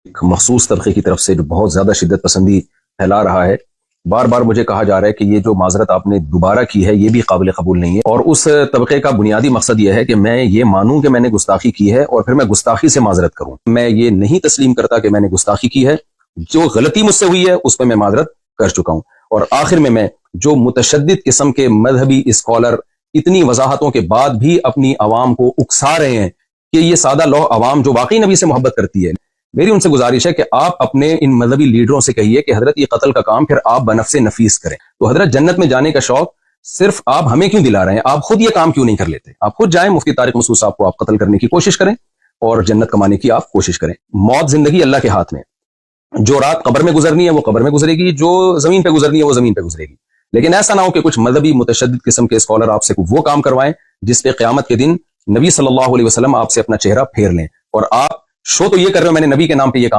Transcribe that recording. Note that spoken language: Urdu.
ایک مخصوص طبقے کی طرف سے جو بہت زیادہ شدت پسندی پھیلا رہا ہے. بار بار مجھے کہا جا رہا ہے کہ یہ جو معذرت آپ نے دوبارہ کی ہے یہ بھی قابل قبول نہیں ہے, اور اس طبقے کا بنیادی مقصد یہ ہے کہ میں یہ مانوں کہ میں نے گستاخی کی ہے اور پھر میں گستاخی سے معذرت کروں. میں یہ نہیں تسلیم کرتا کہ میں نے گستاخی کی ہے. جو غلطی مجھ سے ہوئی ہے اس پہ میں معذرت کر چکا ہوں. اور آخر میں جو متشدد قسم کے مذہبی اسکالر اتنی وضاحتوں کے بعد بھی اپنی عوام کو اکسا رہے ہیں کہ یہ سادہ لوح عوام جو واقعی نبی سے محبت کرتی ہے, میری ان سے گزارش ہے کہ آپ اپنے ان مذہبی لیڈروں سے کہیے کہ حضرت یہ قتل کا کام پھر آپ بنفس نفیس کریں. تو حضرت جنت میں جانے کا شوق صرف آپ ہمیں کیوں دلا رہے ہیں؟ آپ خود یہ کام کیوں نہیں کر لیتے؟ آپ خود جائیں, مفتی طارق مسعود صاحب کو آپ قتل کرنے کی کوشش کریں اور جنت کمانے کی آپ کوشش کریں. موت زندگی اللہ کے ہاتھ میں. جو رات قبر میں گزرنی ہے وہ قبر میں گزرے گی, جو زمین پہ گزرنی ہے وہ زمین پہ گزرے گی. لیکن ایسا نہ ہو کہ کچھ مذہبی متشدد قسم کے اسکالر آپ سے وہ کام کروائیں جس پہ قیامت کے دن نبی صلی اللہ علیہ وسلم آپ سے اپنا چہرہ پھیر لیں, اور آپ شو تو یہ کر رہے ہو میں نے نبی کے نام پہ یہ کام